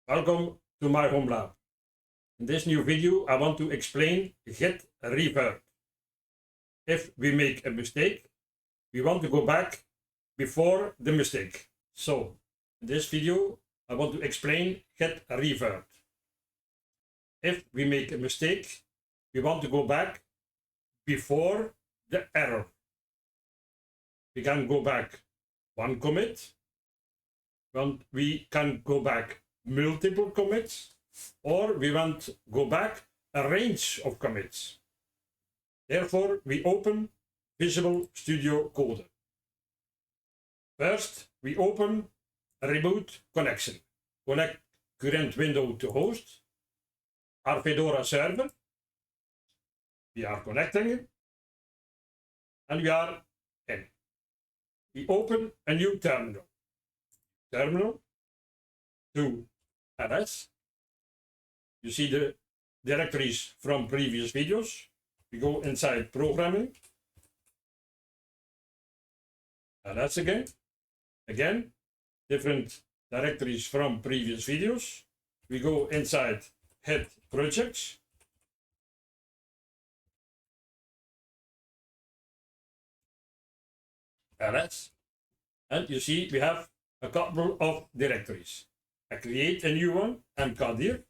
Welcome to my home lab. In this new video, I want to explain Git REVERT. If we make a mistake, we want to go back before the mistake. So, in this video, I want to explain Git REVERT. If we make a mistake, we want to go back before the error. We can go back one commit, we can go back multiple commits, or we want to go back a range of commits. Therefore, we open Visual Studio Code. First, we open a remote connection. Connect current window to host, our Fedora server. We are connecting it, and we are in. We open a new terminal. Terminal to ls. You see the directories from previous videos. We go inside programming. ls again, different directories from previous videos. We go inside Git projects. ls, and you see we have a couple of directories. I create a new one, mkdir,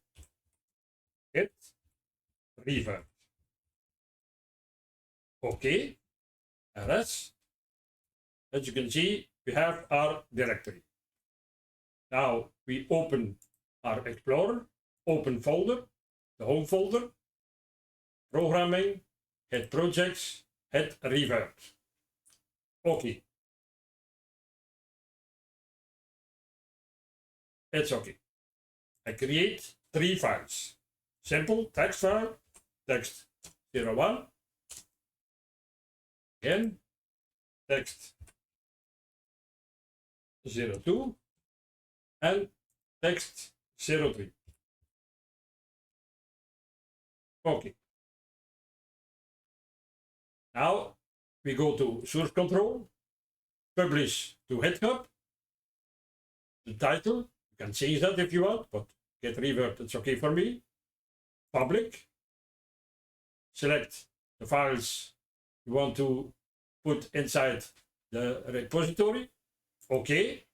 Git REVERT. OK, ls. As you can see, we have our directory. Now we open our Explorer, open folder, the home folder, programming, Git projects, Git REVERT. OK. It's OK. I create 3 files. Simple text file, text 01. Again, text 02 and text 03. OK. Now we go to source control, publish to GitHub. The title, you can change that if you want, but Git REVERT, it's OK for me. Public. Select the files you want to put inside the repository. OK.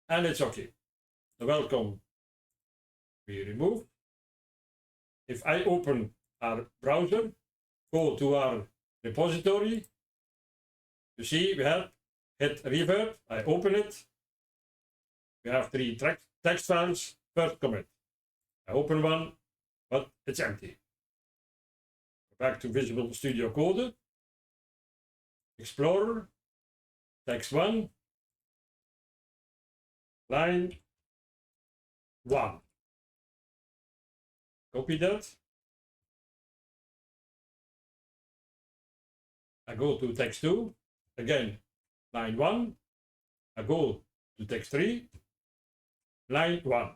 And it's OK. The welcome we remove. If I open our browser, go to our repository, you see we have Git REVERT. I open it. We have 3 text files, first commit. I open one, but it's empty. Go back to Visual Studio Code, Explorer, text 1, line 1. Copy that. I go to text 2, again, line 1. I go to text 3, line 1.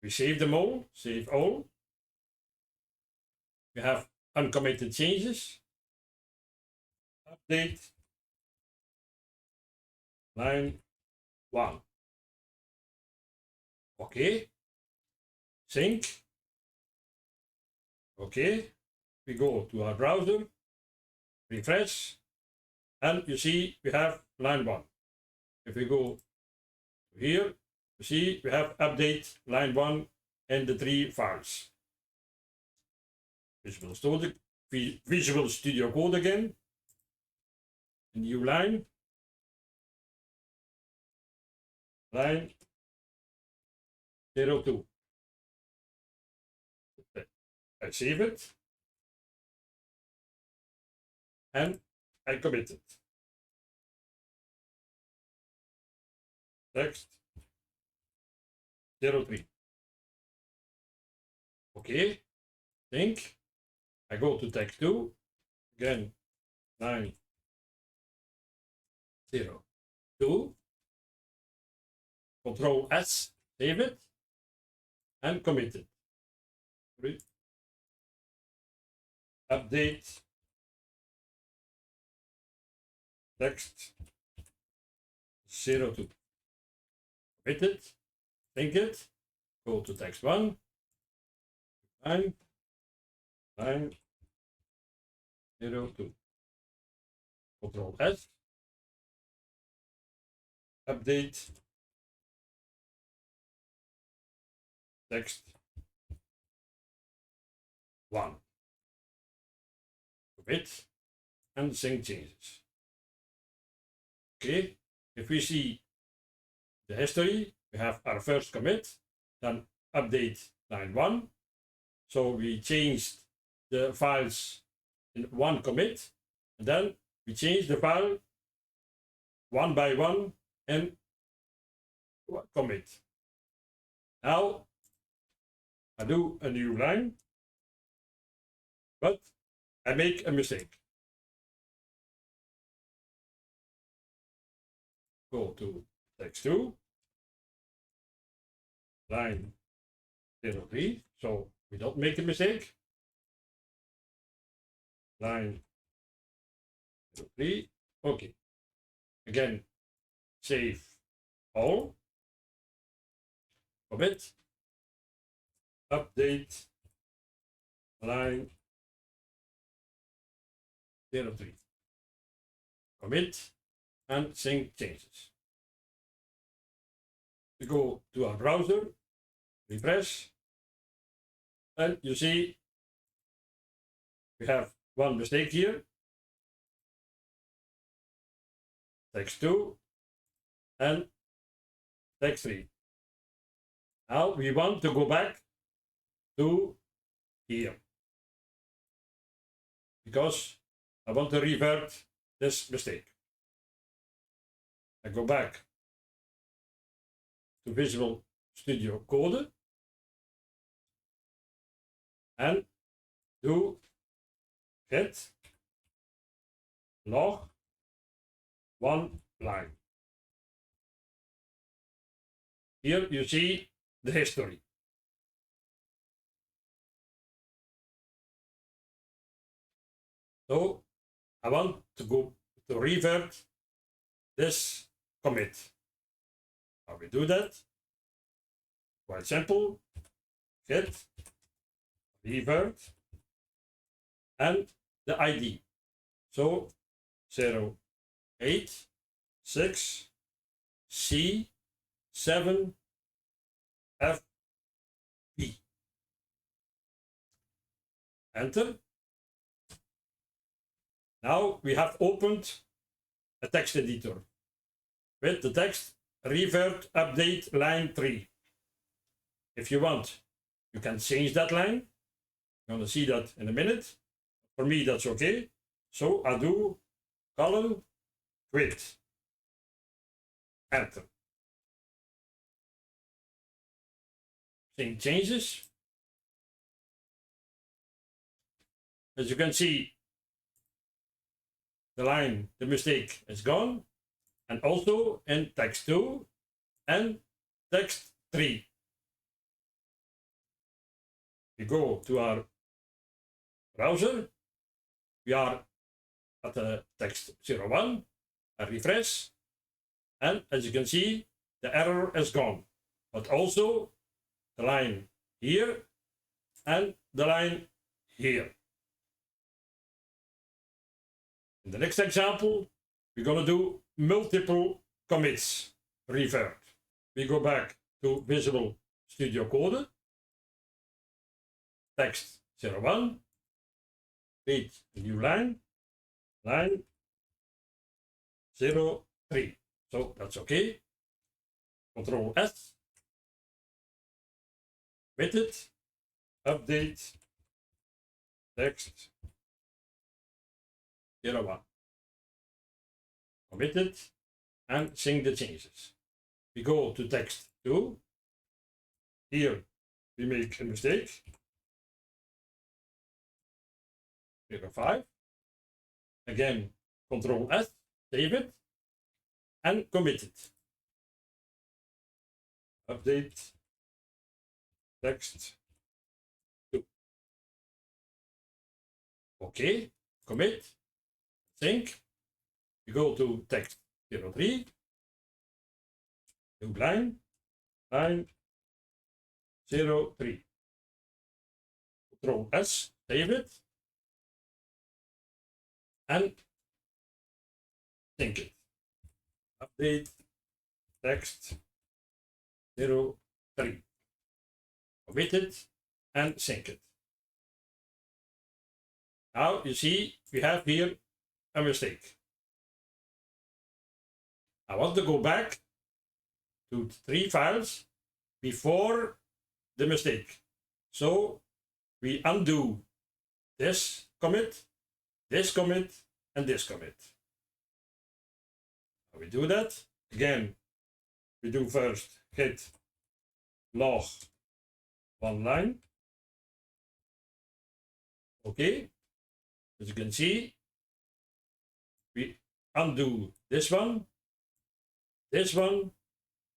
We save them all, save all. We have uncommitted changes. Update, line 1. OK. Sync. OK. We go to our browser, refresh, and you see we have line 1. If we go here, you see we have update line 1 and the 3 files. Visual Studio Code again. A new line. Line 02. I save it. And I commit it. Text 03. OK. Think. I go to text 2. Again, line 02. Control S, save it, and commit it. Update text 02. Commit it, sync it, go to text 1, line 02. Control S, update text 1. Commit and sync changes. Okay, if we see the history, we have our first commit, then update line 1. So we changed the files in one commit, and then we change the file one by one and commit. Now I do a new line, but I make a mistake. Go to text 2, line 03, so we don't make a mistake. Line 03, okay. Again, save all, commit, update line 03, commit and sync changes. We go to our browser, refresh, and you see we have one mistake here. Text 2 and text 3. Now we want to go back to here because I want to revert this mistake. I go back to Visual Studio Code and do git log one line. Here you see the history. So I want to go to revert this commit. How we do that? Quite simple. Git revert and the ID. So 086 C7 FP. Enter. Now we have opened a text editor with the text revert update line 3. If you want, you can change that line. You're going to see that in a minute. For me, that's okay. So I do colon quit. Enter. Sync changes. As you can see, the line, the mistake is gone. And also in text 2 and text 3. We go to our browser. We are at the text 01. I refresh. And as you can see, the error is gone. But also the line here and the line here. In the next example, we're going to do multiple commits revert. We go back to Visual Studio Code, text 01, create a new line, line 03. So that's okay. Control S, with it, update text 01. Commit it and sync the changes. We go to text 2. Here we make a mistake. 05. Again, Control S, save it and commit it. Update text 2. Okay, commit, sync. We go to text 03 new line, line 03. Control S, save it, and sync it. Update text 03. Commit it and sync it. Now you see we have here a mistake. I want to go back to 3 files before the mistake. So we undo this commit, and this commit. How we do that? Again, we do first git log one line. Okay, as you can see, we undo this one,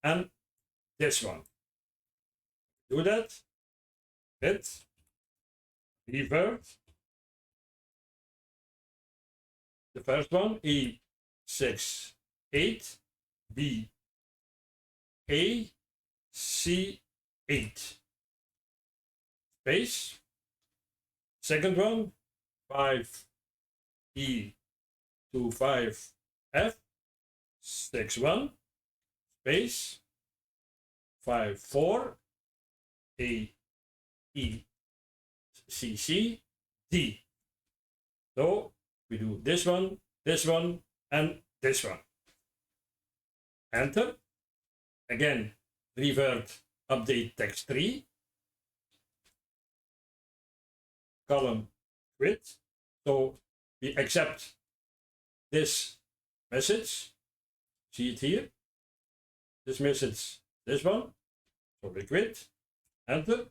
and this one. Do that. Git revert. The first one, E68 B A C8 space. Second one, 5E25 F 61 space 54 A E C C D. So we do this one, and this one. Enter. Again, revert update text 3. Column quit. So we accept this message. See it here. This message, this one. So we quit. Enter.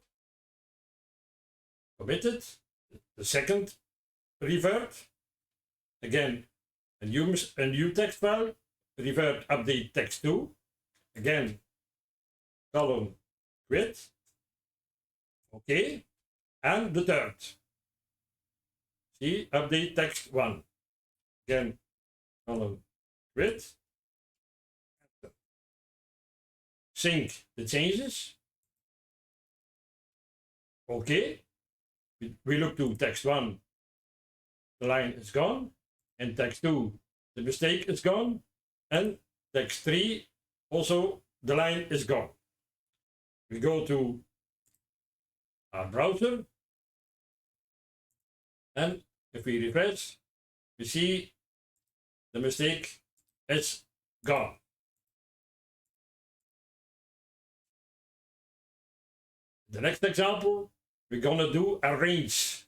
Commit it. The second revert. Again, a new text file. Revert update text 2. Again, column quit. Okay. And the third. See, update text 1. Again, column quit. Sync the changes. Okay. We look to text 1. The line is gone. And text 2, the mistake is gone. And text 3, also the line is gone. We go to our browser. And if we refresh, we see the mistake is gone. The next example, we're gonna do a range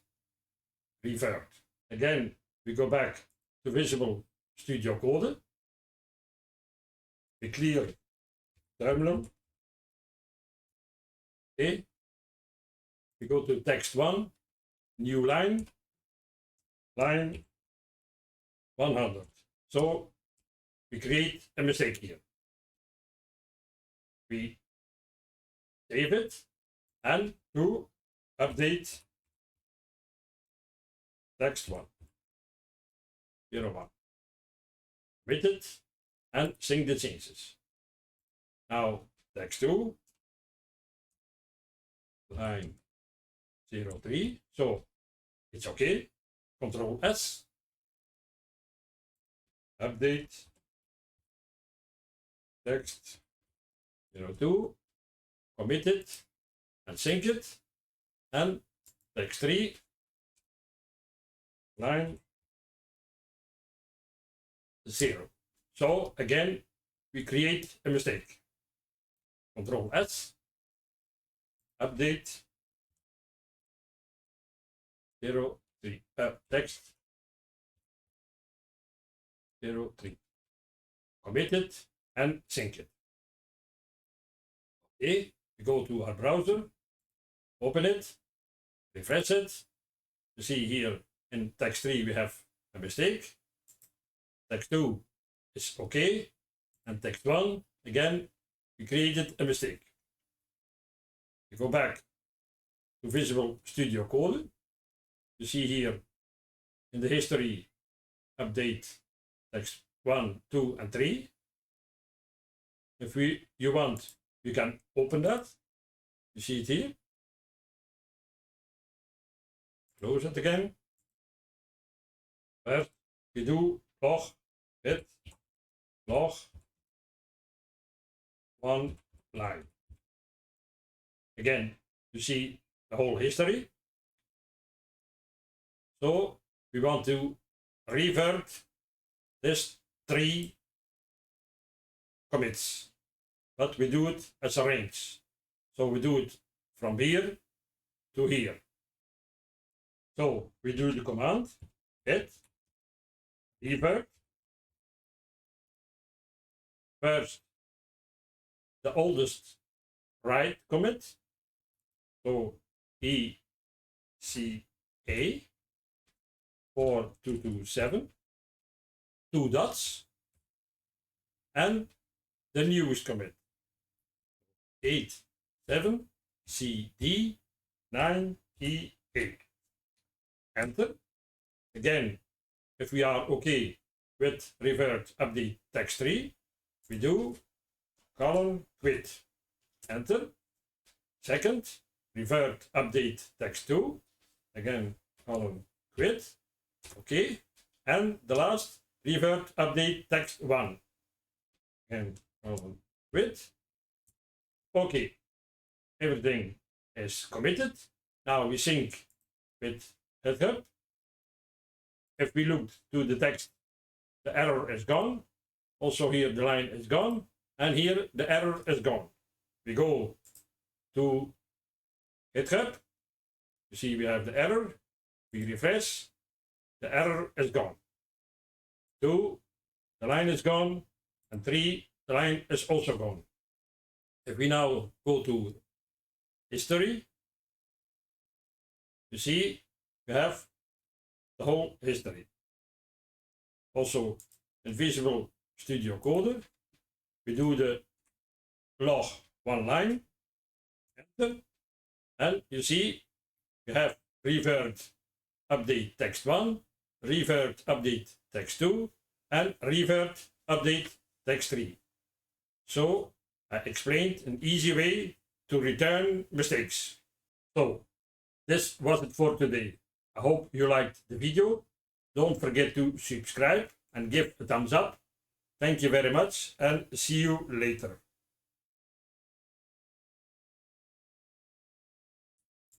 revert. Again, we go back to Visual Studio Code. We clear terminal. Okay. We go to text 1, new line, line 100. So we create a mistake here. We save it and to update text 1, 01. Commit it and sync the changes. Now text 2, line 03. So it's okay. Control S. Update text 02. Commit it and sync it. And text 3, line 0. So again, we create a mistake. Control S. Update 03. Text 03. Commit it and sync it. Okay, we go to our browser, open it, refresh it. You see here in text 3 we have a mistake. Text 2 is okay. And text 1, again, we created a mistake. We go back to Visual Studio Code. You see here in the history, update text 1, 2, and 3. If you want, you can open that. You see it here. Close it again. First, we do log git log one line. Again, you see the whole history. So we want to revert this 3 commits, but we do it as a range. So we do it from here to here. So we do the command git revert. First, the oldest write commit. So ECA 4227, 2 dots, and the newest commit 87CD9EA. Enter. Again, if we are okay with revert update text 3, we do colon quit. Enter. Second, revert update text 2. Again, colon quit. Okay. And the last, revert update text 1. Again, colon quit. Okay. Everything is committed. Now we sync with GitHub. If we look to the text, the error is gone. Also here the line is gone. And here the error is gone. We go to GitHub. You see we have the error. We refresh. The error is gone. 2, the line is gone. And 3, the line is also gone. If we now go to history, you see we have the whole history. Also in Visual Studio Coder, we do the log one line, enter, and you see you have revert update text 1, revert update text 2, and revert update text 3. So I explained an easy way to return mistakes. So this was it for today. I hope you liked the video. Don't forget to subscribe and give a thumbs up. Thank you very much and see you later.